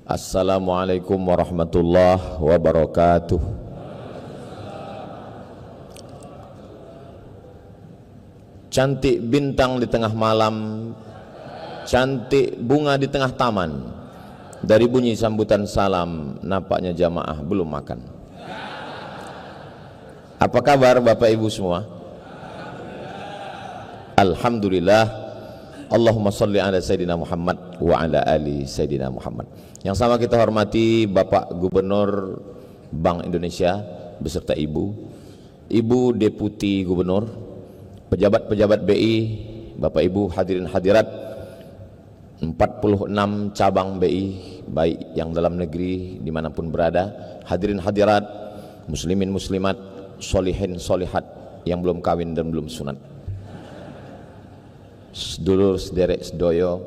Assalamualaikum warahmatullahi wabarakatuh. Cantik bintang di tengah malam, cantik bunga di tengah taman. Dari bunyi sambutan salam, nampaknya jamaah belum makan. Apa kabar Bapak Ibu semua? Alhamdulillah. Allahumma salli ala Sayyidina Muhammad wa ala ali Sayyidina Muhammad. Yang sama kita hormati Bapak Gubernur Bank Indonesia beserta Ibu Deputi Gubernur, pejabat-pejabat BI, Bapak Ibu hadirin hadirat 46 cabang BI, baik yang dalam negeri dimanapun berada, hadirin hadirat, muslimin muslimat, solihin solihat yang belum kawin dan belum sunat, sedulur sederek sedoyo,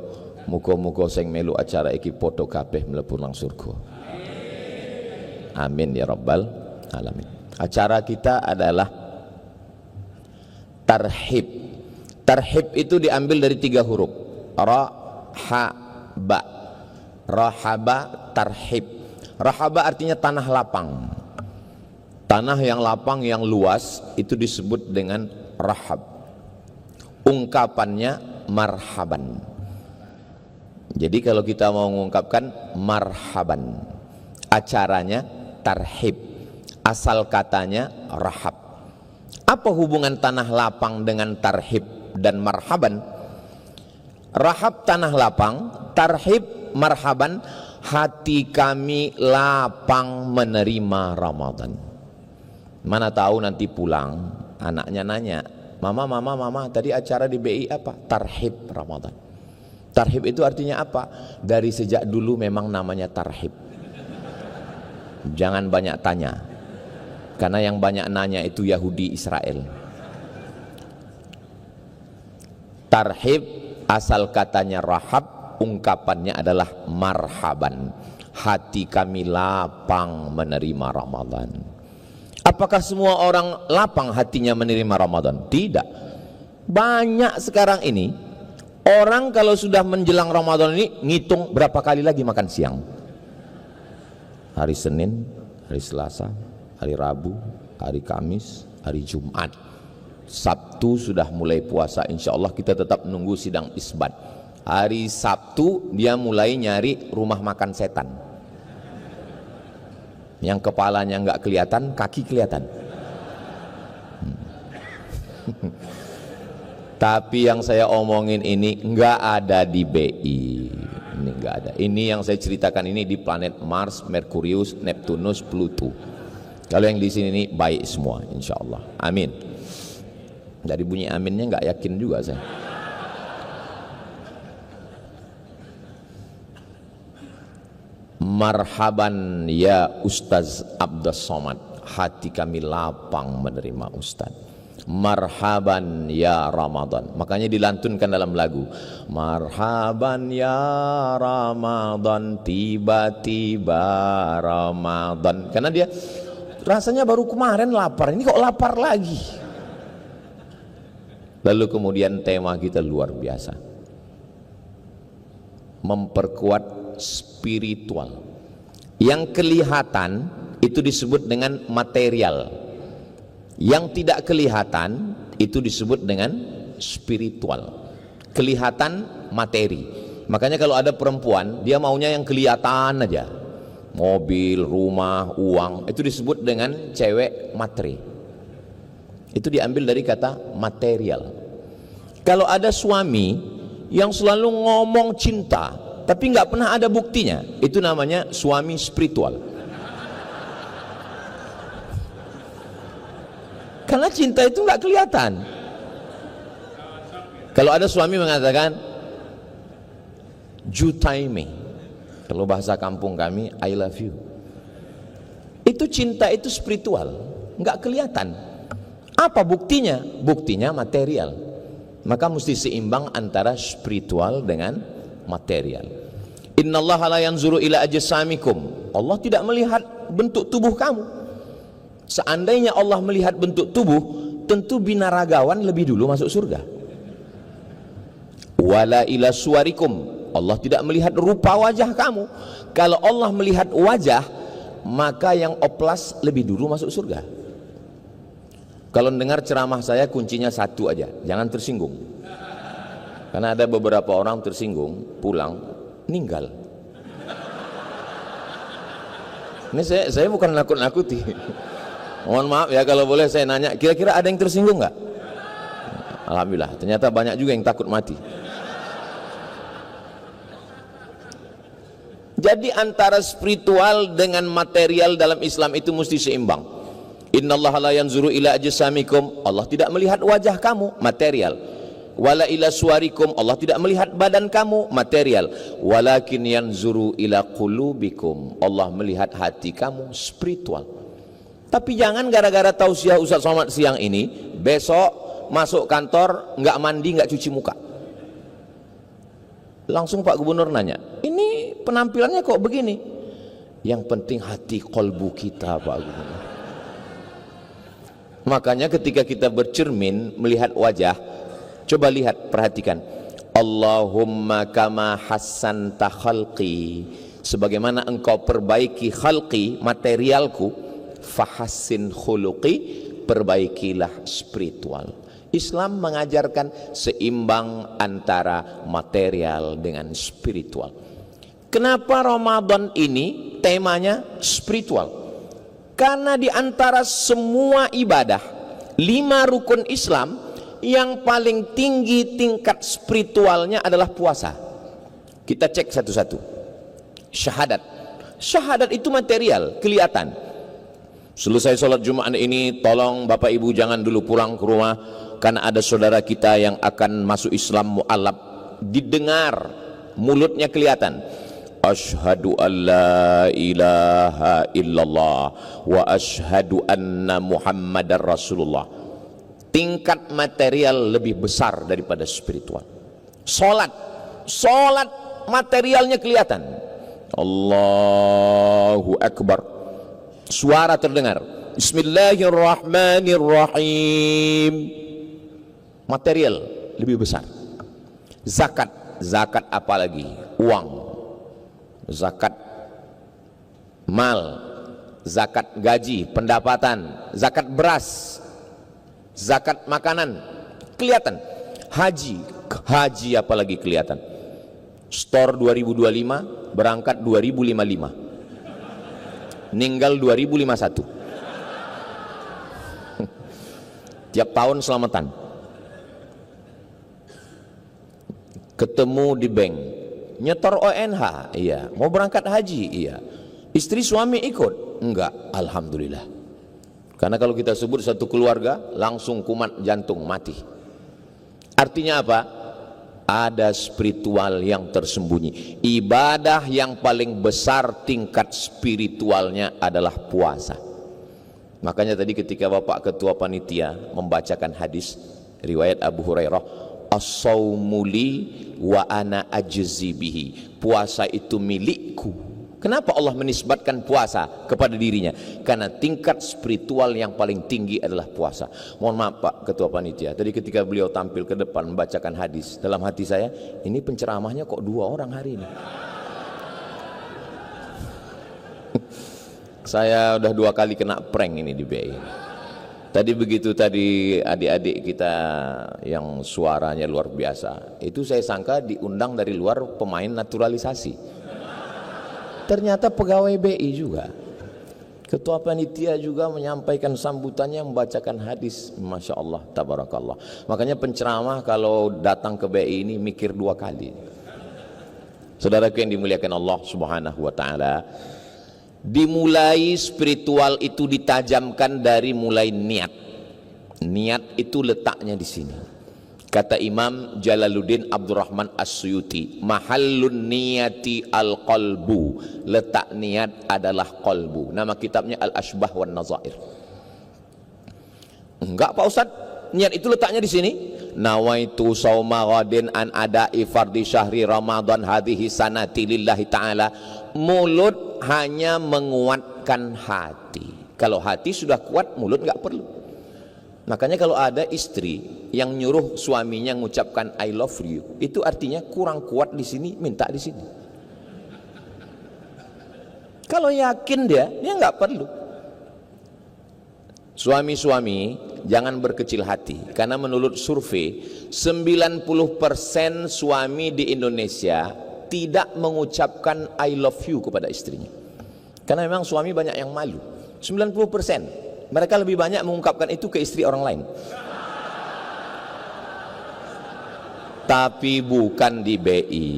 muka-muka sing melu acara iki foto kabeh mlebu nang surga. Amin ya rabbal alamin. Acara kita adalah tarhib. Tarhib itu diambil dari 3 huruf. Rahaba. Rahaba tarhib. Rahaba artinya tanah lapang. Tanah yang lapang yang luas itu disebut dengan rahab. Ungkapannya marhaban. Jadi kalau kita mau mengungkapkan marhaban, acaranya tarhib, asal katanya rahab. Apa hubungan tanah lapang dengan tarhib dan marhaban? Rahab tanah lapang, tarhib marhaban, hati kami lapang menerima Ramadan. Mana tahu nanti pulang anaknya nanya, Mama, tadi acara di BI apa? Tarhib Ramadan. Tarhib itu artinya apa? Dari sejak dulu memang namanya tarhib. Jangan banyak tanya, karena yang banyak nanya itu Yahudi Israel. Tarhib asal katanya rahab, ungkapannya adalah marhaban. Hati kami lapang menerima Ramadan. Apakah semua orang lapang hatinya menerima Ramadan? Tidak. Banyak sekarang ini orang kalau sudah menjelang Ramadan ini ngitung berapa kali lagi makan siang. Hari Senin, hari Selasa, hari Rabu, hari Kamis, hari Jumat. Sabtu sudah mulai puasa, insya Allah kita tetap menunggu sidang isbat. Hari Sabtu dia mulai nyari rumah makan setan. Yang kepalanya nggak kelihatan, kaki kelihatan. Tapi yang saya omongin ini nggak ada di BI. Ini nggak ada. Ini yang saya ceritakan ini di planet Mars, Merkurius, Neptunus, Pluto. Kalau yang di sini ini baik semua, insya Allah. Amin. Dari bunyi aminnya nggak yakin juga saya. Marhaban ya Ustaz Abdus Somad, hati kami lapang menerima Ustaz. Marhaban ya Ramadan, makanya dilantunkan dalam lagu. Marhaban ya Ramadan, tiba-tiba Ramadan. Karena dia rasanya baru kemarin lapar, ini kok lapar lagi. Lalu kemudian tema kita luar biasa, memperkuat spiritual. Yang kelihatan itu disebut dengan material, yang tidak kelihatan itu disebut dengan spiritual. Kelihatan materi. Makanya kalau ada perempuan dia maunya yang kelihatan aja, mobil, rumah, uang, itu disebut dengan cewek materi. Itu diambil dari kata material. Kalau ada suami yang selalu ngomong cinta tapi nggak pernah ada buktinya, itu namanya suami spiritual. Karena cinta itu nggak kelihatan. Kalau ada suami mengatakan jutaime, kalau bahasa kampung kami I love you, itu cinta itu spiritual, nggak kelihatan. Apa buktinya? Buktinya material. Maka mesti seimbang antara spiritual dengan material. Innallaha la yanzuru ila ajsamikum. Allah tidak melihat bentuk tubuh kamu. Seandainya Allah melihat bentuk tubuh, tentu binaragawan lebih dulu masuk surga. Wala ila suwarikum. Allah tidak melihat rupa wajah kamu. Kalau Allah melihat wajah, maka yang oplas lebih dulu masuk surga. Kalau dengar ceramah saya, kuncinya satu aja, jangan tersinggung. Karena ada beberapa orang tersinggung, pulang, meninggal. Ini saya bukan nakut-nakuti. Mohon maaf ya kalau boleh saya nanya, kira-kira ada yang tersinggung nggak? Alhamdulillah, ternyata banyak juga yang takut mati. Jadi antara spiritual dengan material dalam Islam itu mesti seimbang. Innallaha la yanzuru ila ajsamikum, Allah tidak melihat wajah kamu, material. Wala ila suwarikum, Allah tidak melihat badan kamu, material. Walakin yanzuru ila qulubikum, Allah melihat hati kamu, spiritual. Tapi jangan gara-gara tausiah Ustaz Somad siang ini, besok masuk kantor nggak mandi, nggak cuci muka. Langsung Pak Gubernur nanya, ini penampilannya kok begini? Yang penting hati kolbu kita, Pak Gubernur. Makanya ketika kita bercermin melihat wajah, coba lihat, perhatikan. Allahumma kama hassanta khalqi, sebagaimana engkau perbaiki khalqi, materialku, fahassin khuluqi, perbaikilah spiritual. Islam mengajarkan seimbang antara material dengan spiritual. Kenapa Ramadan ini temanya spiritual? Karena di antara semua ibadah, 5 rukun Islam, yang paling tinggi tingkat spiritualnya adalah puasa. Kita cek satu-satu. Syahadat. Syahadat itu material, kelihatan. Selesai sholat Jumat ini, tolong Bapak Ibu jangan dulu pulang ke rumah, karena ada saudara kita yang akan masuk Islam mu'alab. Didengar, mulutnya kelihatan. Asyhadu an la ilaha illallah wa asyhadu anna Muhammadar Rasulullah. Tingkat material lebih besar daripada spiritual. Salat materialnya kelihatan. Allahu Akbar, suara terdengar. Bismillahirrahmanirrahim, material lebih besar. Zakat apalagi, uang, zakat mal, zakat gaji, pendapatan, zakat beras, zakat makanan, kelihatan. Haji apalagi kelihatan. Store 2025, berangkat 2055, meninggal 2051. Tiap tahun selamatan. Ketemu di bank, nyetor ONH, iya. Mau berangkat haji, iya. Istri suami ikut? Enggak, alhamdulillah. Karena kalau kita sebut satu keluarga, langsung kumat jantung, mati. Artinya apa? Ada spiritual yang tersembunyi. Ibadah yang paling besar tingkat spiritualnya adalah puasa. Makanya tadi ketika Bapak Ketua Panitia membacakan hadis riwayat Abu Hurairah, as-saumu li wa ana ajzi bihi, puasa itu milikku. Kenapa Allah menisbatkan puasa kepada dirinya? Karena tingkat spiritual yang paling tinggi adalah puasa. Mohon maaf Pak Ketua Panitia, tadi ketika beliau tampil ke depan membacakan hadis, dalam hati saya, ini penceramahnya kok 2 orang hari ini. Saya udah 2 kali kena prank ini di BI. Tadi begitu tadi adik-adik kita yang suaranya luar biasa, itu saya sangka diundang dari luar pemain naturalisasi. Ternyata pegawai BI juga. Ketua Panitia juga menyampaikan sambutannya, membacakan hadis. Masya Allah, tabarakallah. Makanya penceramah kalau datang ke BI ini mikir 2 kali. Saudaraku yang dimuliakan Allah Subhanahu wa ta'ala, dimulai spiritual itu ditajamkan dari mulai niat. Niat itu letaknya di sini. Kata Imam Jalaluddin Abdurrahman As-Suyuti, mahallun niyati al-qalbu, letak niat adalah qalbu. Nama kitabnya Al-Ashbah wan Nazair. Enggak Pak Ustaz, niat itu letaknya di sini. Nawaitu sauma ghadin an ada'i fardhi syahri Ramadan hadhihi sanati lillahi ta'ala. Mulut hanya menguatkan hati. Kalau hati sudah kuat, mulut enggak perlu. Makanya kalau ada istri yang nyuruh suaminya mengucapkan I love you, itu artinya kurang kuat di sini, minta di sini. Kalau yakin dia nggak perlu. Suami-suami jangan berkecil hati, karena menurut survei 90% suami di Indonesia tidak mengucapkan I love you kepada istrinya. Karena memang suami banyak yang malu. 90% mereka lebih banyak mengungkapkan itu ke istri orang lain. Tapi bukan di BI.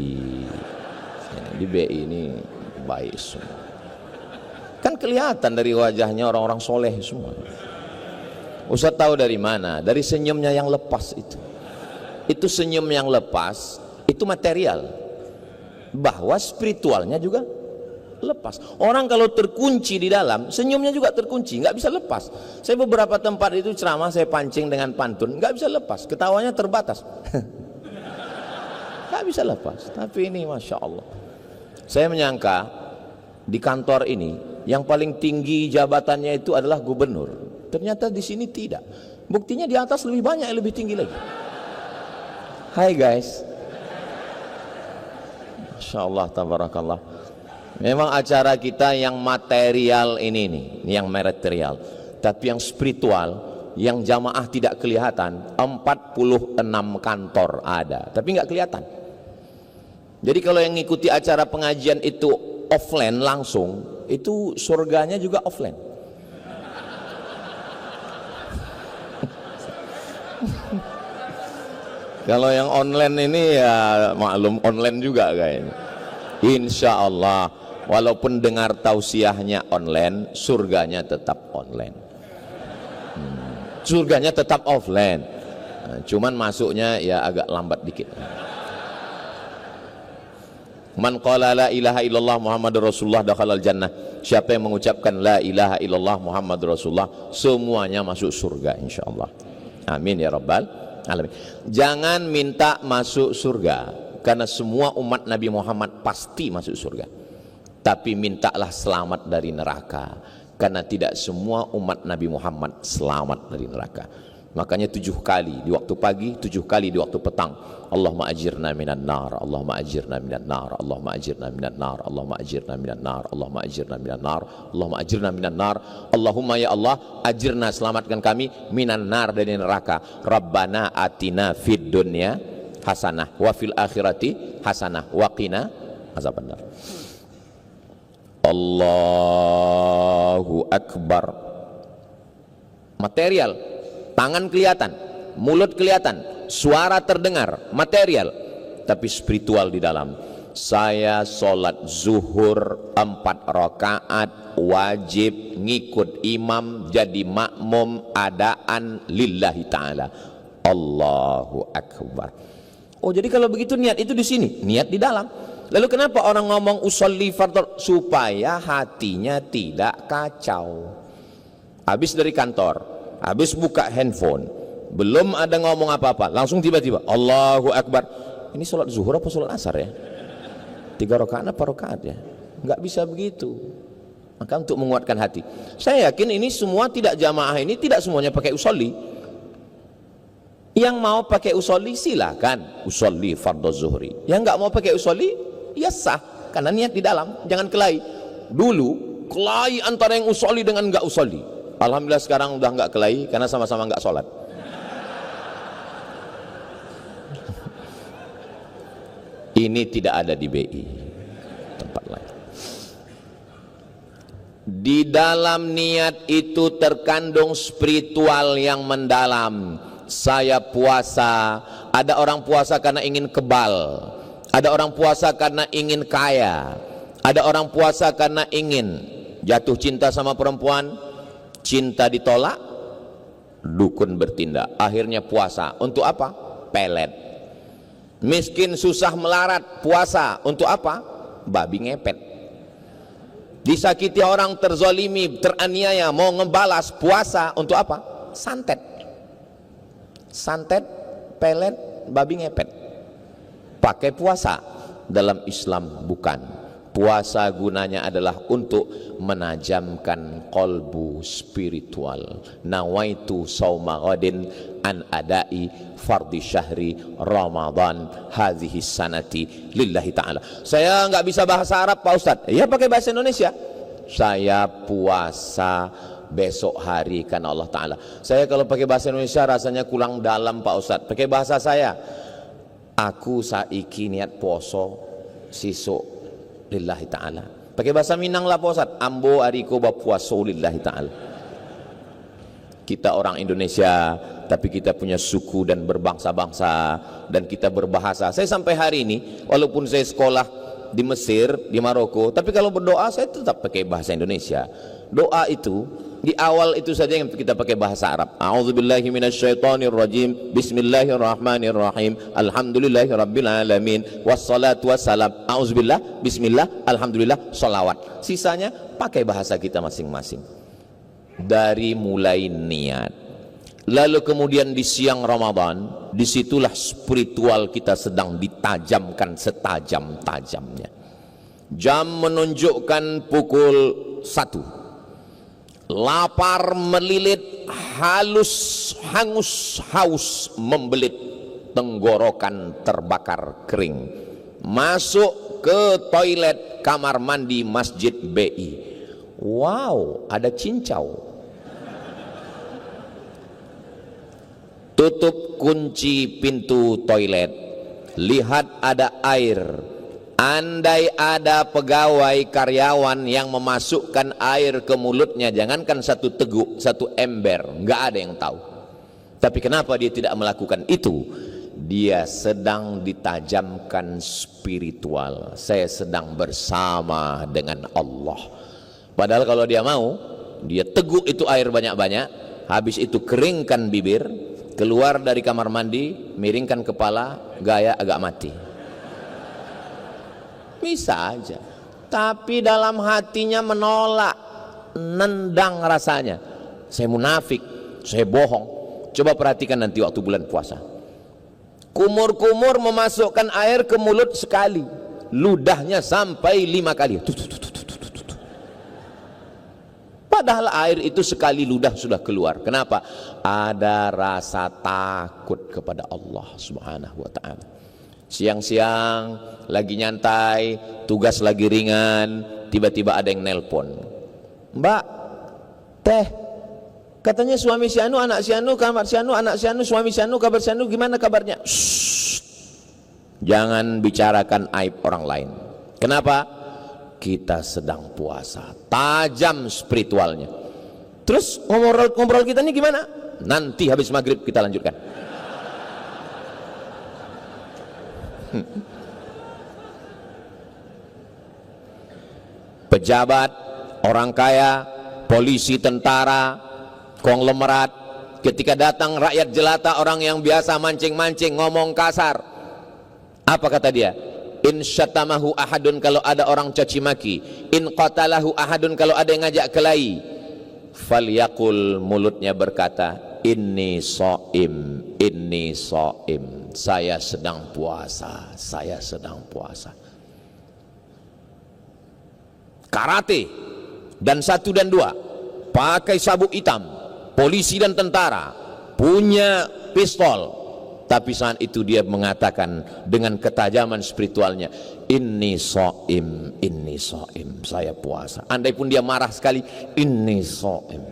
Di BI ini baik semua. Kan kelihatan dari wajahnya orang-orang soleh semua. Ustaz tahu dari mana? Dari senyumnya yang lepas itu. Itu senyum yang lepas, itu material. Bahwa spiritualnya juga lepas. Orang kalau terkunci di dalam, senyumnya juga terkunci, nggak bisa lepas. Saya beberapa tempat itu ceramah, saya pancing dengan pantun, nggak bisa lepas. Ketawanya terbatas. Nggak bisa lepas. Tapi ini Masya Allah. Saya menyangka di kantor ini, yang paling tinggi jabatannya itu adalah gubernur. Ternyata di sini tidak. Buktinya di atas lebih banyak yang lebih tinggi lagi. Hai guys. Masya Allah, tabarakallah. Memang acara kita yang material ini nih, yang material. Tapi yang spiritual, yang jamaah tidak kelihatan, 46 kantor ada, tapi nggak kelihatan. Jadi kalau yang ngikuti acara pengajian itu offline langsung, itu surganya juga offline. Kalau yang online ini ya maklum online juga kayaknya. Insya Allah walaupun dengar tausiahnya online, surganya tetap online. Surganya tetap offline. Cuman masuknya ya agak lambat dikit. Man qala la ilaha illallah Muhammadur Rasulullah dakhalal jannah. Siapa yang mengucapkan la ilaha illallah Muhammadur Rasulullah, semuanya masuk surga insyaallah. Amin ya rabbal alamin. Jangan minta masuk surga, karena semua umat Nabi Muhammad pasti masuk surga. Tapi mintalah selamat dari neraka, karena tidak semua umat Nabi Muhammad selamat dari neraka. Makanya 7 kali di waktu pagi, 7 kali di waktu petang, Allahumma ajirna minan nar, Allahumma ajirna minan nar, Allahumma ajirna minan nar, Allahumma ajirna minan nar, Allahumma ajirna minan nar, Allahumma ajirna minan nar, Allahumma ya Allah ajirna, selamatkan kami minan nar, dari neraka. Rabbana atina fid dunya hasanah wa fil akhirati hasanah wa qina azabannar. Allahu akbar. Material, tangan kelihatan, mulut kelihatan, suara terdengar, material, tapi spiritual di dalam. Saya sholat zuhur 4 rakaat wajib ngikut imam, jadi makmum adaan lillahi ta'ala. Allahu akbar. Oh, jadi kalau begitu niat itu di sini, niat di dalam. Lalu kenapa orang ngomong usolli fardhu? Supaya hatinya tidak kacau. Habis dari kantor, habis buka handphone, belum ada ngomong apa-apa, langsung tiba-tiba Allahu akbar. Ini sholat zuhur apa sholat asar ya? 3 rakaat apa rakaat ya? Nggak bisa begitu. Maka untuk menguatkan hati, saya yakin ini semua tidak jamaah ini tidak semuanya pakai usolli. Yang mau pakai usolli silakan, usolli fardhu zuhri. Yang nggak mau pakai usolli ya sah, karena niat di dalam. Jangan kelahi. Dulu kelahi antara yang usolli dengan nggak usolli. Alhamdulillah sekarang udah nggak kelahi, karena sama-sama nggak sholat. Ini tidak ada di BI, tempat lain. Di dalam niat itu terkandung spiritual yang mendalam. Saya puasa, ada orang puasa karena ingin kebal, ada orang puasa karena ingin kaya, ada orang puasa karena ingin jatuh cinta sama perempuan, cinta ditolak, dukun bertindak, akhirnya puasa. Untuk apa? Pelet. Miskin susah melarat, puasa. Untuk apa? Babi ngepet. Disakiti orang, terzolimi, teraniaya, mau ngebalas, puasa. Untuk apa? Santet. Santet, pelet, babi ngepet. Pakai puasa. Dalam Islam bukan. Puasa gunanya adalah untuk menajamkan kolbu spiritual. Nawaitu sauma ghadin an adai fardhi syahri Ramadan hadhihi sanati lillahi ta'ala. Saya nggak bisa bahasa Arab Pak Ustadz. Ya pakai bahasa Indonesia. Saya puasa besok hari karena Allah Ta'ala. Saya kalau pakai bahasa Indonesia rasanya kurang dalam Pak Ustadz. Pakai bahasa saya, aku saiki niat poso sisuk lillahi ta'ala. Pakai bahasa Minang lah Pak Ustadz, ambo ariko bapuaso lillahi ta'ala. Kita orang Indonesia, tapi kita punya suku dan berbangsa-bangsa, dan kita berbahasa. Saya sampai hari ini, walaupun saya sekolah di Mesir, di Maroko, tapi kalau berdoa saya tetap pakai bahasa Indonesia. Doa itu di awal itu saja yang kita pakai bahasa Arab. A'udzubillahi minasyaitonirrajim. Bismillahirrahmanirrahim. Alhamdulillahirabbil alamin. Wassalatu wassalam. A'udzubillah, bismillah, alhamdulillah, sholawat. Sisanya pakai bahasa kita masing-masing. Dari mulai niat. Lalu kemudian di siang Ramadan, disitulah spiritual kita sedang ditajamkan setajam-tajamnya. Jam menunjukkan pukul 1. Lapar melilit, halus, hangus, haus membelit, tenggorokan terbakar kering. Masuk ke toilet kamar mandi Masjid BI. Wow, ada cincau. Tutup kunci pintu toilet. Lihat ada air. Andai ada pegawai karyawan yang memasukkan air ke mulutnya, jangankan satu teguk, satu ember, nggak ada yang tahu. Tapi kenapa dia tidak melakukan itu? Dia sedang ditajamkan spiritual. Saya sedang bersama dengan Allah. Padahal kalau dia mau, dia teguk itu air banyak-banyak, habis itu keringkan bibir, keluar dari kamar mandi, miringkan kepala, gaya agak mati. Bisa aja, tapi dalam hatinya menolak, nendang rasanya. Saya munafik, saya bohong. Coba perhatikan nanti waktu bulan puasa. Kumur-kumur memasukkan air ke mulut sekali, ludahnya sampai 5 kali. Padahal air itu sekali ludah sudah keluar. Kenapa? Ada rasa takut kepada Allah Subhanahu wa ta'ala. Siang-siang lagi nyantai, tugas lagi ringan, tiba-tiba ada yang nelpon. Mbak, teh, katanya suami si anu, anak si anu, kabar si anu, anak si anu, suami si anu, kabar si anu, gimana kabarnya? Shh. Jangan bicarakan aib orang lain. Kenapa? Kita sedang puasa, tajam spiritualnya. Terus ngobrol kita ini gimana? Nanti habis maghrib kita lanjutkan. Pejabat, orang kaya, polisi, tentara, konglomerat, ketika datang rakyat jelata, orang yang biasa mancing-mancing, ngomong kasar, apa kata dia? In syatamahu ahadun, kalau ada orang caci maki. In qatalahu ahadun, kalau ada yang ngajak kelahi. Falyaqul, mulutnya berkata, inni shaim, inni shaim. Saya sedang puasa, saya sedang puasa. Karate dan 1 dan 2, pakai sabuk hitam, polisi dan tentara, punya pistol, tapi saat itu dia mengatakan dengan ketajaman spiritualnya, inni shaim, saya puasa. Andai pun dia marah sekali, inni shaim.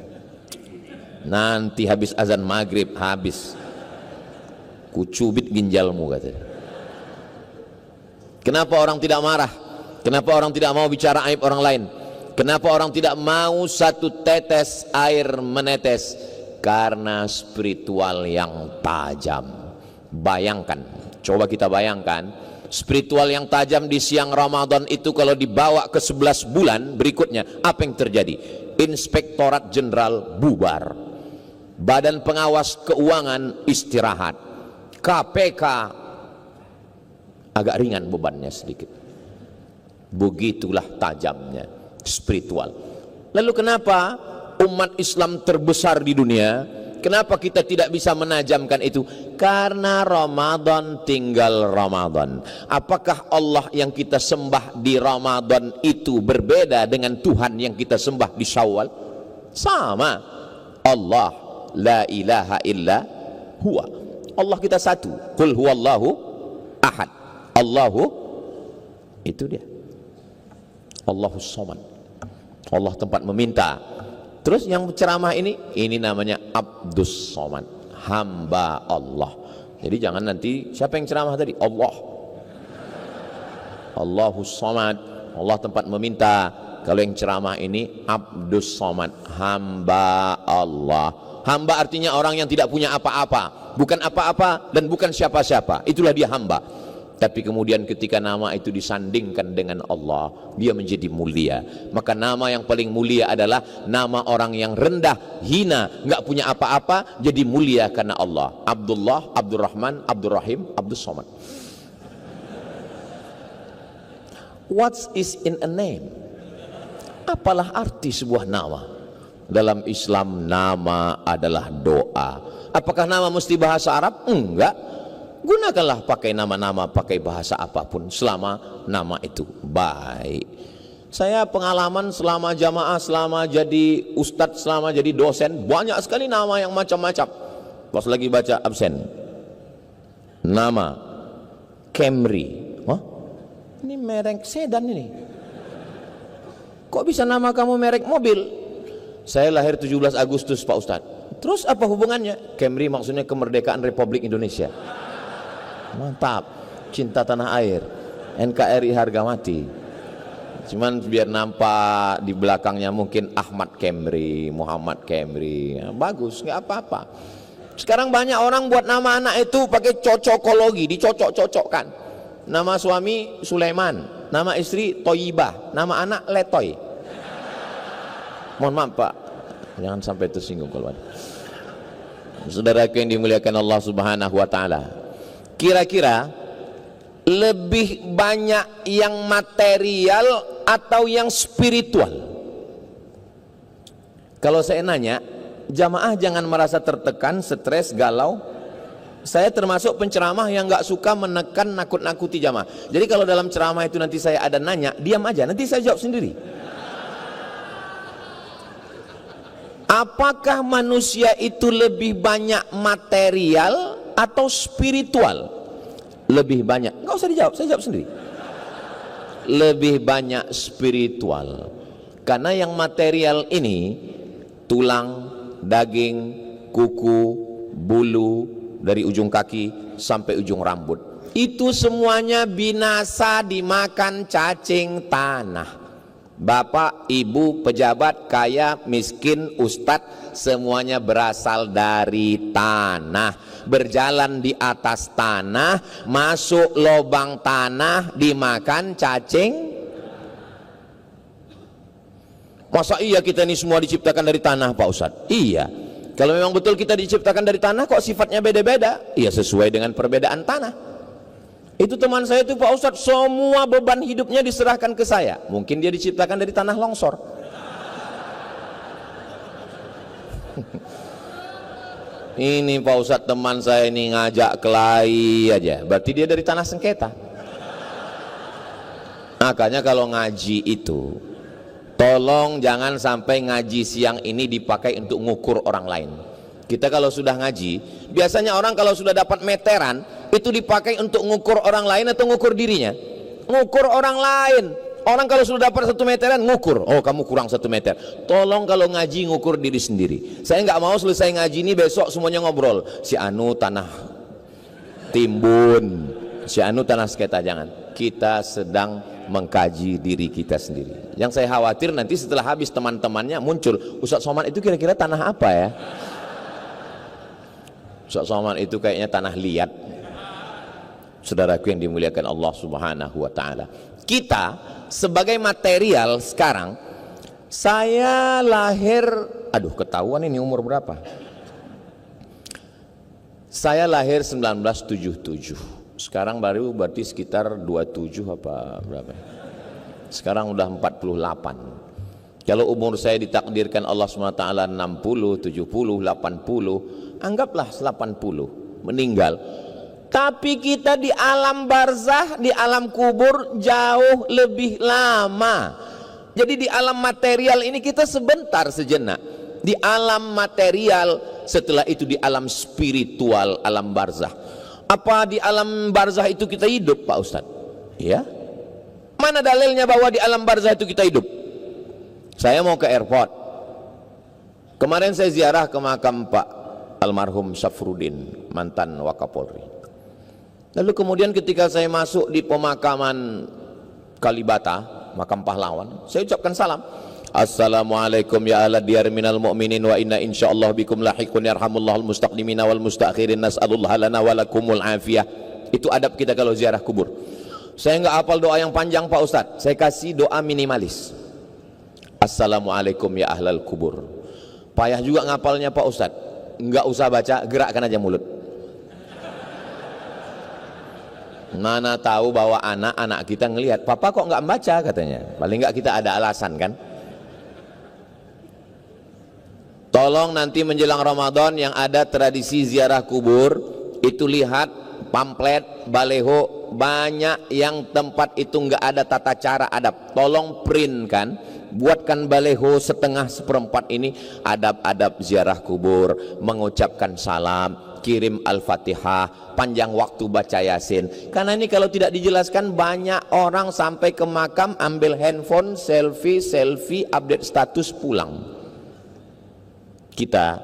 Nanti habis azan maghrib, habis kucubit ginjalmu, katanya. Kenapa orang tidak marah? Kenapa orang tidak mau bicara aib orang lain? Kenapa orang tidak mau satu tetes air menetes? Karena spiritual yang tajam. Bayangkan, coba kita bayangkan, spiritual yang tajam di siang Ramadan itu kalau dibawa ke 11 bulan berikutnya, apa yang terjadi? Inspektorat Jenderal bubar, Badan Pengawas Keuangan istirahat, KPK agak ringan bebannya sedikit. Begitulah tajamnya spiritual. Lalu kenapa umat Islam terbesar di dunia Kenapa kita tidak bisa menajamkan itu? Karena Ramadan tinggal Ramadan. Apakah Allah yang kita sembah di Ramadan itu berbeda dengan Tuhan yang kita sembah di Syawal? Sama. Allah la ilaha illa huwa. Allah kita satu. Qul huwallahu ahad. Allahu, itu dia. Allahus Samad. Allah tempat meminta. Terus yang ceramah ini namanya Abdus Samad, hamba Allah. Jadi jangan nanti siapa yang ceramah tadi? Allah. Allahus Samad, Allah tempat meminta. Kalau yang ceramah ini Abdus Samad, hamba Allah. Hamba artinya orang yang tidak punya apa-apa, bukan apa-apa dan bukan siapa-siapa. Itulah dia hamba. Tapi kemudian ketika nama itu disandingkan dengan Allah, dia menjadi mulia. Maka nama yang paling mulia adalah nama orang yang rendah, hina, nggak punya apa-apa, jadi mulia karena Allah. Abdullah, Abdurrahman, Abdurrahim, Abdus Samad. What is in a name? Apalah arti sebuah nama? Dalam Islam nama adalah doa. Apakah nama mesti bahasa Arab? Enggak. Gunakanlah pakai nama-nama, pakai bahasa apapun selama nama itu baik. Saya pengalaman selama jamaah, selama jadi ustadz, selama jadi dosen, banyak sekali nama yang macam-macam. Pas lagi baca absen, nama Camry. Wah, ini merek sedan ini. Kok bisa nama kamu merek mobil? Saya lahir 17 Agustus Pak Ustadz. Terus apa hubungannya? Camry maksudnya kemerdekaan Republik Indonesia. Mantap, cinta tanah air, NKRI harga mati. Cuman biar nampak di belakangnya mungkin Ahmad Camry, Muhammad Camry, ya, bagus, nggak apa-apa. Sekarang banyak orang buat nama anak itu pakai cocokologi, dicocok-cocokkan. Nama suami Sulaiman, nama istri Toyibah, nama anak Letoy. Mohon maaf Pak, jangan sampai tersinggung kalau ada. Saudaraku yang dimuliakan Allah Subhanahu wa Ta'ala, kira-kira lebih banyak yang material atau yang spiritual? Kalau saya nanya, jamaah jangan merasa tertekan, stres, galau. Saya termasuk penceramah yang gak suka menekan, nakut-nakuti jamaah. Jadi kalau dalam ceramah itu nanti saya ada nanya, diam aja, nanti saya jawab sendiri. Apakah manusia itu lebih banyak material atau spiritual? Lebih banyak. Nggak usah dijawab, saya jawab sendiri. Lebih banyak spiritual. Karena yang material ini, tulang, daging, kuku, bulu, dari ujung kaki sampai ujung rambut, itu semuanya binasa dimakan cacing tanah. Bapak, ibu, pejabat, kaya, miskin, ustadz, semuanya berasal dari tanah. Berjalan di atas tanah, masuk lubang tanah, dimakan cacing. Masa iya kita ini semua diciptakan dari tanah Pak Ustadz? Iya. Kalau memang betul kita diciptakan dari tanah, kok sifatnya beda-beda? Iya, sesuai dengan perbedaan tanah. Itu teman saya itu Pak Ustadz, semua beban hidupnya diserahkan ke saya. Mungkin dia diciptakan dari tanah longsor. Ini Pak Ustadz teman saya ini ngajak kelahi aja, berarti dia dari tanah sengketa. Makanya kalau ngaji itu, tolong jangan sampai ngaji siang ini dipakai untuk ngukur orang lain. Kita kalau sudah ngaji, biasanya orang kalau sudah dapat meteran, itu dipakai untuk ngukur orang lain atau ngukur dirinya? Ngukur orang lain. Orang kalau sudah dapat 1 meteran, ngukur. Oh, kamu kurang 1 meter. Tolong kalau ngaji ngukur diri sendiri. Saya nggak mau selesai ngaji ini besok semuanya ngobrol. Si Anu tanah timbun, si Anu tanah sengketa. Jangan. Kita sedang mengkaji diri kita sendiri. Yang saya khawatir nanti setelah habis teman-temannya muncul, Ustadz Somad itu kira-kira tanah apa ya? Ustadz Somad itu kayaknya tanah liat. Saudaraku yang dimuliakan Allah Subhanahu wa Ta'ala, kita sebagai material sekarang, saya lahir, aduh ketahuan ini umur berapa? Saya lahir 1977. Sekarang baru berarti sekitar 27 apa berapa? Sekarang udah 48. Kalau umur saya ditakdirkan Allah SWT 60, 70, 80, anggaplah 80 meninggal. Tapi kita di alam barzah, di alam kubur jauh lebih lama. Jadi di alam material ini kita sebentar sejenak. Di alam material, setelah itu di alam spiritual, alam barzah. Apa di alam barzah itu kita hidup, Pak Ustadz? Ya. Mana dalilnya bahwa di alam barzah itu kita hidup? Saya mau ke airport. Kemarin saya ziarah ke makam Pak almarhum Syafruddin, mantan Wakapolri. Lalu kemudian ketika saya masuk di pemakaman Kalibata, makam pahlawan, saya ucapkan salam. Assalamualaikum ya ahla diyar minal mu'minin wa inna insyaallah bikum lahiqun yarhamullahul mustaqdimina wal mustakhirin nas'alullah lana wa lakumul afiyah. Itu adab kita kalau ziarah kubur. Saya enggak hafal doa yang panjang Pak Ustadz, saya kasih doa minimalis. Assalamualaikum ya ahlal kubur. Payah juga ngapalnya Pak Ustadz, enggak usah baca, gerakkan aja mulut. Mana tahu bahwa anak-anak kita ngelihat, papa kok enggak membaca katanya. Paling enggak kita ada alasan kan. Tolong nanti menjelang Ramadan yang ada tradisi ziarah kubur, itu lihat pamflet, baleho, banyak yang tempat itu enggak ada tata cara adab. Tolong print kan, buatkan baleho setengah seperempat ini adab-adab ziarah kubur, mengucapkan salam, kirim Al-Fatihah, panjang waktu baca Yasin. Karena ini kalau tidak dijelaskan, banyak orang sampai ke makam ambil handphone, selfie, update status, pulang. Kita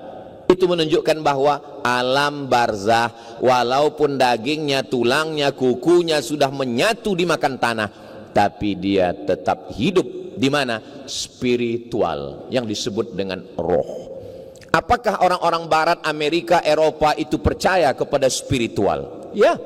itu menunjukkan bahwa alam barzah, walaupun dagingnya, tulangnya, kukunya sudah menyatu dimakan tanah, tapi dia tetap hidup di mana? Spiritual, yang disebut dengan roh. Apakah orang-orang barat, Amerika, Eropa itu percaya kepada spiritual? Ya.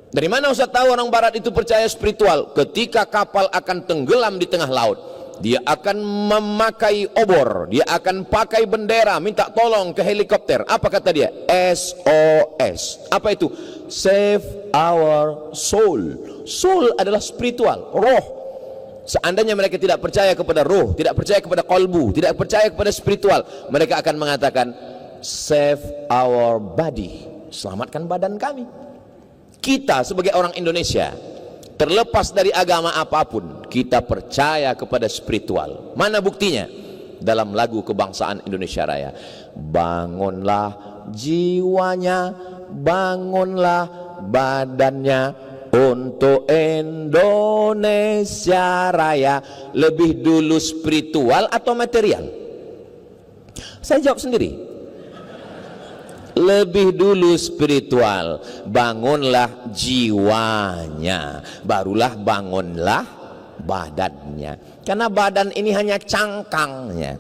Dari mana Ustaz tahu orang barat itu percaya spiritual? Ketika kapal akan tenggelam di tengah laut, dia akan memakai obor, dia akan pakai bendera, minta tolong ke helikopter. Apa kata dia? SOS. Apa itu? Save our soul. Soul adalah spiritual, roh. Seandainya mereka tidak percaya kepada roh, tidak percaya kepada kolbu, tidak percaya kepada spiritual, mereka akan mengatakan save our body, selamatkan badan kami. Kita sebagai orang Indonesia, terlepas dari agama apapun, kita percaya kepada spiritual. Mana buktinya? Dalam lagu kebangsaan Indonesia Raya, bangunlah jiwanya, bangunlah badannya untuk Indonesia Raya. Lebih dulu spiritual atau material? Saya jawab sendiri. Lebih dulu spiritual. Bangunlah jiwanya, barulah bangunlah badannya. Karena badan ini hanya cangkangnya.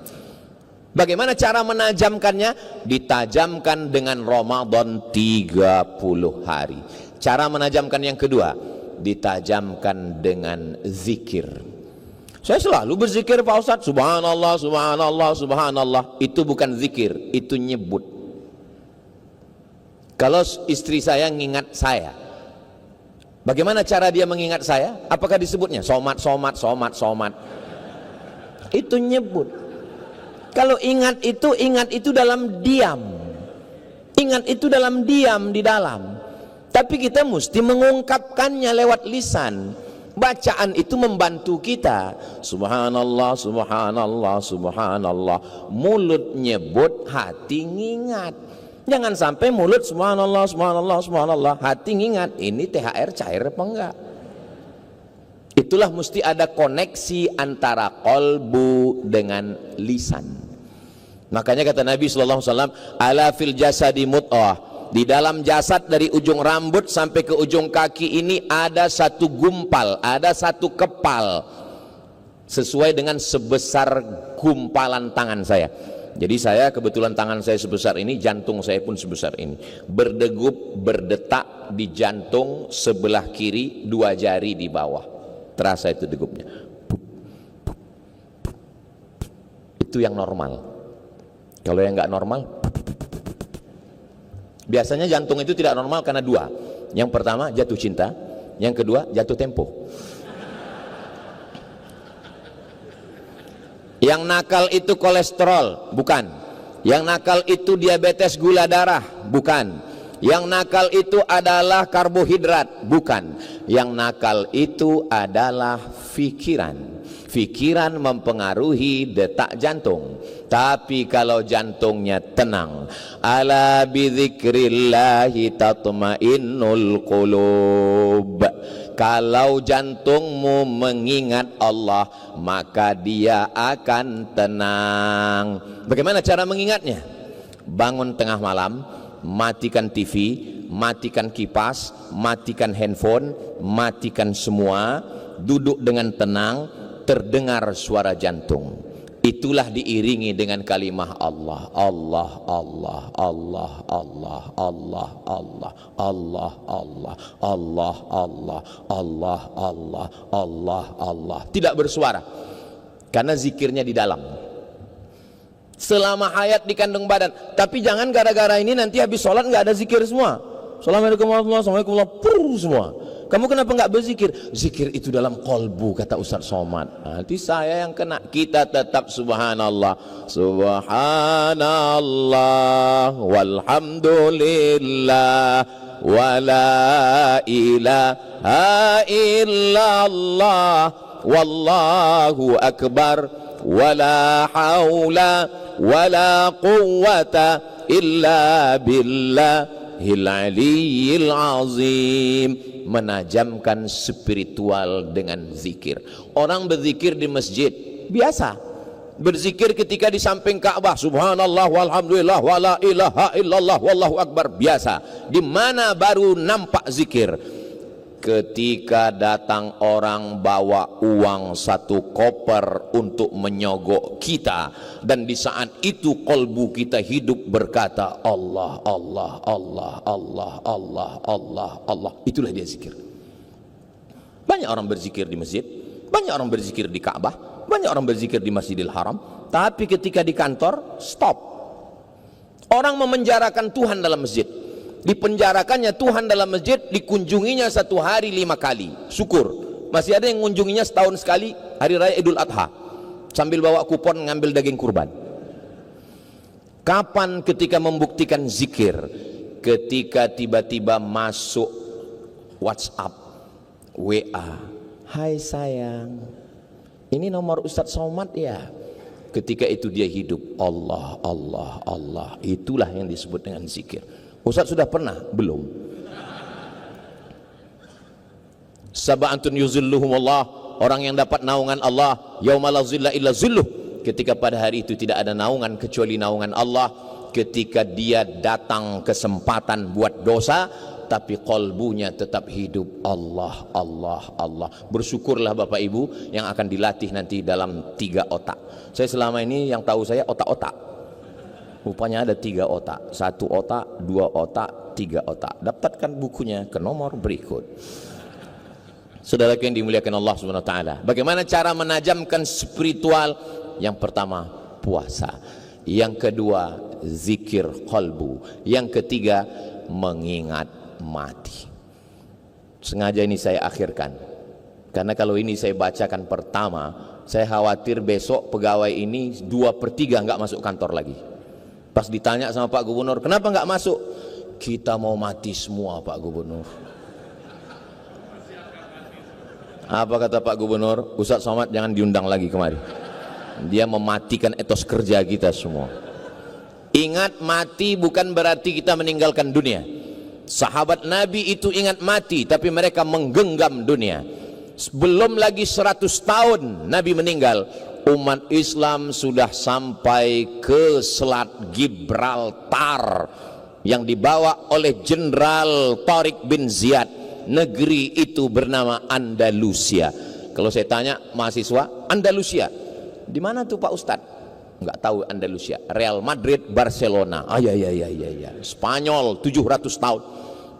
Bagaimana cara menajamkannya? Ditajamkan dengan Ramadan 30 hari. Cara menajamkan yang kedua, ditajamkan dengan zikir. Saya selalu berzikir Pak Ustadz, subhanallah, subhanallah, subhanallah. Itu bukan zikir, itu nyebut. Kalau istri saya ngingat saya, bagaimana cara dia mengingat saya? Apakah disebutnya somat, somat, somat, somat? Itu nyebut. Kalau ingat itu dalam diam. Ingat itu dalam diam di dalam. Tapi kita mesti mengungkapkannya lewat lisan. Bacaan itu membantu kita. Subhanallah, subhanallah, subhanallah. Mulut nyebut, hati ngingat. Jangan sampai mulut subhanallah, subhanallah, subhanallah, hati ngingat. Ini THR cair apa enggak? Itulah mesti ada koneksi antara kolbu dengan lisan. Makanya kata Nabi SAW, ala fil jasadi mut'ah. Di dalam jasad dari ujung rambut sampai ke ujung kaki ini ada satu gumpal, ada satu kepal, sesuai dengan sebesar gumpalan tangan saya. Jadi saya kebetulan tangan saya sebesar ini, jantung saya pun sebesar ini. Berdegup, berdetak di jantung sebelah kiri, 2 jari di bawah. Terasa itu degupnya. Itu yang normal. Kalau yang nggak normal, biasanya jantung itu tidak normal karena 2. Yang pertama jatuh cinta, yang kedua jatuh tempo. Yang nakal itu kolesterol, bukan. Yang nakal itu diabetes gula darah, bukan. Yang nakal itu adalah karbohidrat, bukan. Yang nakal itu adalah pikiran. Pikiran mempengaruhi detak jantung. Tapi kalau jantungnya tenang, ala bidzikrillahi tatmainnul qulub. Kalau jantungmu mengingat Allah, maka dia akan tenang. Bagaimana cara mengingatnya? Bangun tengah malam, matikan TV, matikan kipas, matikan handphone, matikan semua, duduk dengan tenang, terdengar suara jantung. Itulah diiringi dengan kalimah Allah, Allah, Allah, Allah, Allah, Allah, Allah, Allah, Allah, Allah, Allah, Allah, Allah, Allah, Allah. Tidak bersuara, karena zikirnya di dalam. Selama hayat di kandung badan. Tapi jangan gara-gara ini nanti habis sholat nggak ada zikir semua. Assalamualaikum warahmatullahi wabarakatuh, semua. Kamu kenapa nggak berzikir? Zikir itu dalam kolbu, kata Ustaz Somad. Nanti saya yang kena. Kita tetap subhanallah, subhanallah, walhamdulillah, wala ilaha illallah, wallahu akbar, wala haula wala quwwata illa billahil aliyyil azim. Menajamkan spiritual dengan zikir. Orang berzikir di masjid biasa, berzikir ketika di samping Ka'bah, subhanallah walhamdulillah wala ilaha illallah wallahu akbar, biasa. Di mana baru nampak zikir? Ketika datang orang bawa uang 1 koper untuk menyogok kita, dan di saat itu kolbu kita hidup berkata Allah, Allah, Allah, Allah, Allah, Allah, Allah. Itulah dia zikir. Banyak orang berzikir di masjid, banyak orang berzikir di Ka'bah, banyak orang berzikir di Masjidil Haram, tapi ketika di kantor stop. Orang memenjarakan Tuhan dalam masjid. Dipenjarakannya Tuhan dalam masjid, dikunjunginya 1 hari 5 kali. Syukur, masih ada yang mengunjunginya setahun sekali, hari raya Idul Adha, sambil bawa kupon ngambil daging kurban. Kapan ketika membuktikan zikir? Ketika tiba-tiba masuk WhatsApp, WA, hai sayang, ini nomor Ustadz Somad ya. Ketika itu dia hidup, Allah, Allah, Allah. Itulah yang disebut dengan zikir. Ustaz sudah pernah? Belum. Sab'atun yuzilluhumullah, orang yang dapat naungan Allah, yauma la zilla illa zilluh. Ketika pada hari itu tidak ada naungan kecuali naungan Allah. Ketika dia datang kesempatan buat dosa, tapi kolbunya tetap hidup Allah, Allah, Allah. Bersyukurlah Bapak Ibu yang akan dilatih nanti dalam 3 otak. Saya selama ini yang tahu saya otak-otak. Rupanya ada 3 otak, 1 otak, 2 otak, 3 otak. Dapatkan bukunya ke nomor berikut. Saudara yang dimuliakan Allah Subhanahu wa taala. Bagaimana cara menajamkan spiritual? Yang pertama, puasa. Yang kedua, zikir qalbu. Yang ketiga, mengingat mati. Sengaja ini saya akhirkan. Karena kalau ini saya bacakan pertama, saya khawatir besok pegawai ini 2/3 nggak masuk kantor lagi. Pas ditanya sama Pak Gubernur, kenapa nggak masuk? Kita mau mati semua Pak Gubernur. Apa kata Pak Gubernur? Ustadz Somad jangan diundang lagi kemari. Dia mematikan etos kerja kita semua. Ingat mati bukan berarti kita meninggalkan dunia. Sahabat Nabi itu ingat mati, tapi mereka menggenggam dunia. Belum lagi 100 tahun Nabi meninggal, umat Islam sudah sampai ke Selat Gibraltar yang dibawa oleh Jenderal Tariq bin Ziyad. Negeri itu bernama Andalusia. Kalau saya tanya mahasiswa, Andalusia di mana tuh Pak Ustadz? Nggak tahu Andalusia. Real Madrid, Barcelona. Ya. Spanyol 700 tahun.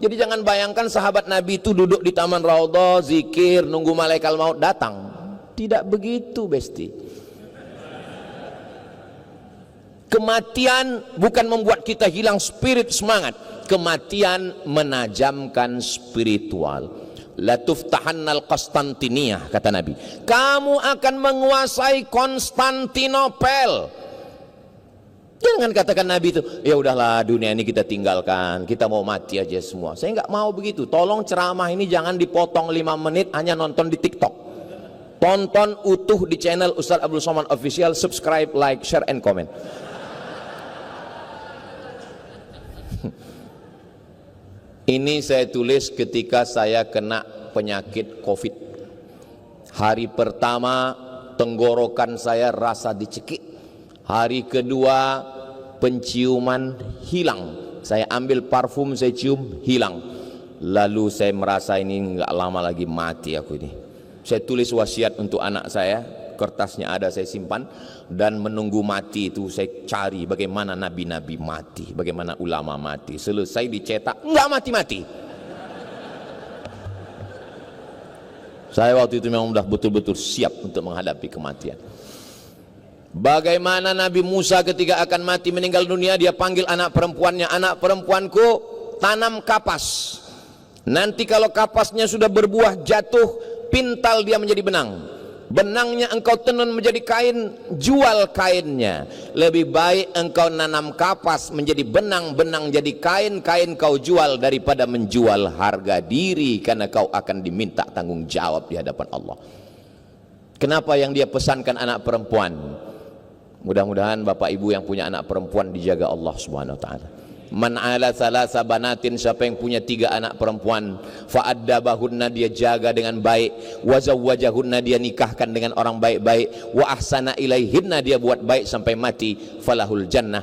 Jadi jangan bayangkan sahabat Nabi itu duduk di Taman Raudhah, zikir, nunggu malaikat maut datang. Tidak begitu, Besti. Kematian bukan membuat kita hilang spirit, semangat. Kematian menajamkan spiritual. La tuftahannal Konstantiniyah, kata Nabi. Kamu akan menguasai Konstantinopel. Jangan katakan Nabi itu, ya udahlah dunia ini kita tinggalkan, kita mau mati aja semua. Saya nggak mau begitu. Tolong ceramah ini jangan dipotong 5 menit hanya nonton di TikTok. Tonton utuh di channel Ustaz Abdul Somad Official, subscribe, like, share, and comment. Ini saya tulis ketika saya kena penyakit COVID. Hari pertama tenggorokan saya rasa dicekik. Hari kedua penciuman hilang. Saya ambil parfum, saya cium, hilang. Lalu saya merasa ini nggak lama lagi mati aku ini. Saya tulis wasiat untuk anak saya, kertasnya ada saya simpan, dan menunggu mati itu saya cari bagaimana nabi-nabi mati, bagaimana ulama mati. Selesai dicetak, nggak mati-mati. Saya waktu itu memang sudah betul-betul siap untuk menghadapi kematian. Bagaimana Nabi Musa ketika akan mati meninggal dunia, dia panggil anak perempuannya, anak perempuanku tanam kapas. Nanti kalau kapasnya sudah berbuah jatuh, pintal dia menjadi benang. Benangnya engkau tenun menjadi kain, jual kainnya. Lebih baik engkau nanam kapas menjadi benang, benang jadi kain, kain kau jual daripada menjual harga diri, karena kau akan diminta tanggung jawab di hadapan Allah. Kenapa yang dia pesankan anak perempuan? Mudah-mudahan Bapak Ibu yang punya anak perempuan dijaga Allah Subhanahu wa taala. Man ala thalatha banatin, siapa yang punya 3 anak perempuan, fa'addabahunna, dia jaga dengan baik, wa zawwajahunna, dia nikahkan dengan orang baik-baik, wa ahsana ilaihinna, dia buat baik sampai mati, falahul jannah,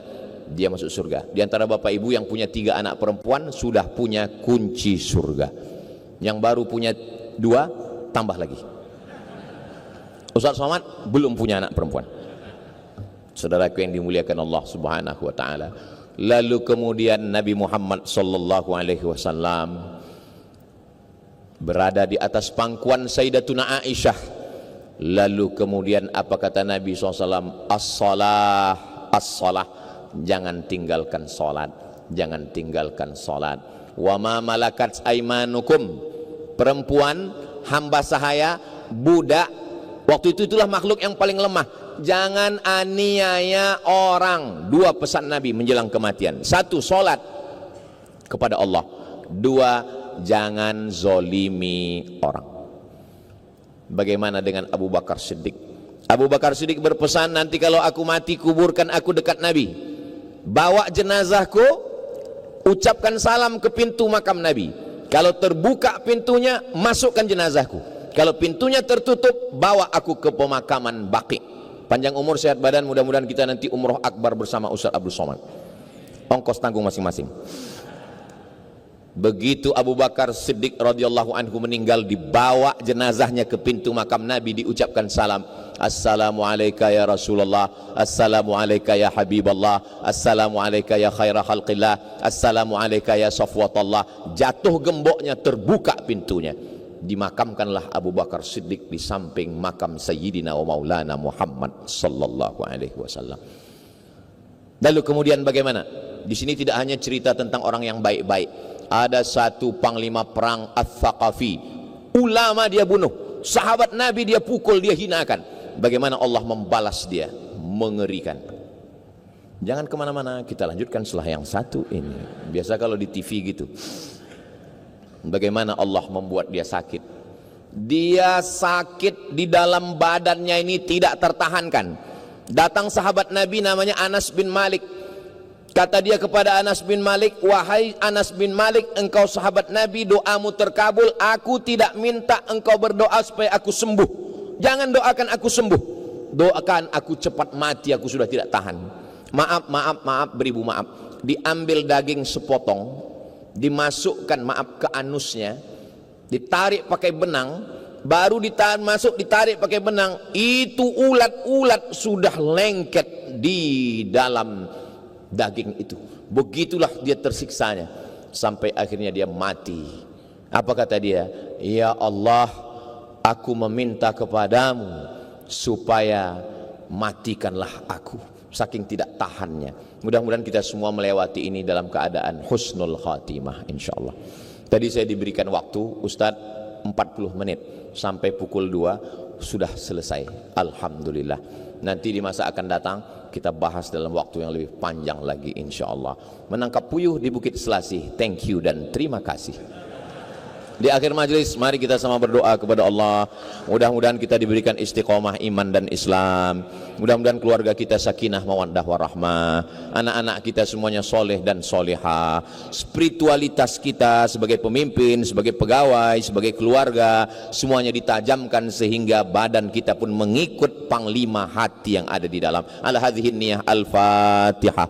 dia masuk surga. Di antara Bapak Ibu yang punya 3 anak perempuan sudah punya kunci surga. Yang baru punya 2 tambah lagi. Ustaz Somad belum punya anak perempuan. Saudaraku yang dimuliakan Allah Subhanahu wa taala. Lalu kemudian Nabi Muhammad sallallahu alaihi wasallam berada di atas pangkuan Sayyidatuna Aisyah. Lalu kemudian apa kata Nabi SAW? As-salah, as-salah. Jangan tinggalkan salat, jangan tinggalkan salat. Wa ma malakat aimanukum, perempuan hamba sahaya, budak. Waktu itu itulah makhluk yang paling lemah. Jangan aniaya orang. 2 pesan Nabi menjelang kematian. 1, sholat kepada Allah. 2, jangan zolimi orang. Bagaimana dengan Abu Bakar Siddiq? Abu Bakar Siddiq berpesan, nanti kalau aku mati kuburkan aku dekat Nabi. Bawa jenazahku, ucapkan salam ke pintu makam Nabi. Kalau terbuka pintunya, masukkan jenazahku. Kalau pintunya tertutup, bawa aku ke pemakaman Baqi. Panjang umur, sehat badan, mudah-mudahan kita nanti umroh akbar bersama Ustaz Abdul Somad. Ongkos tanggung masing-masing. Begitu Abu Bakar Siddiq radhiyallahu anhu meninggal, dibawa jenazahnya ke pintu makam Nabi, diucapkan salam. Assalamu alayka ya Rasulullah, assalamu alayka ya Habiballah, assalamu alayka ya khaira khalqillah, assalamu alayka ya safwatallah. Jatuh gemboknya, terbuka pintunya. Dimakamkanlah Abu Bakar Siddiq di samping makam Sayyidina wa Maulana Muhammad sallallahu alaihi wasallam. Lalu kemudian bagaimana? Di sini tidak hanya cerita tentang orang yang baik-baik. Ada satu panglima perang Ats-Tsaqafi, ulama dia bunuh, sahabat Nabi dia pukul, dia hinakan. Bagaimana Allah membalas dia? Mengerikan. Jangan kemana-mana, kita lanjutkan setelah yang satu ini. Biasa kalau di TV gitu. Bagaimana Allah membuat dia sakit. Dia sakit di dalam badannya ini tidak tertahankan. Datang sahabat Nabi namanya Anas bin Malik. Kata dia kepada Anas bin Malik, wahai Anas bin Malik, engkau sahabat Nabi, doamu terkabul. Aku tidak minta engkau berdoa supaya aku sembuh. Jangan doakan aku sembuh, doakan aku cepat mati, aku sudah tidak tahan. Maaf, beribu maaf. Diambil daging sepotong, dimasukkan ke anusnya, ditarik pakai benang, baru ditarik pakai benang, itu ulat-ulat sudah lengket di dalam daging itu. Begitulah dia tersiksanya sampai akhirnya dia mati. Apa kata dia? Ya Allah, aku meminta kepadamu supaya matikanlah aku, saking tidak tahannya. Mudah-mudahan kita semua melewati ini dalam keadaan husnul khatimah insyaallah. Tadi saya diberikan waktu, Ustadz 40 menit sampai pukul 2 sudah selesai. Alhamdulillah. Nanti di masa akan datang kita bahas dalam waktu yang lebih panjang lagi insyaallah. Menangkap puyuh di Bukit Selasih. Thank you dan terima kasih. Di akhir majelis mari kita sama berdoa kepada Allah. Mudah-mudahan kita diberikan istiqomah iman dan Islam. Mudah-mudahan keluarga kita sakinah mawaddah warahmah. Anak-anak kita semuanya soleh dan soleha. Spiritualitas kita sebagai pemimpin, sebagai pegawai, sebagai keluarga, semuanya ditajamkan sehingga badan kita pun mengikut panglima hati yang ada di dalam. Al-Fatihah.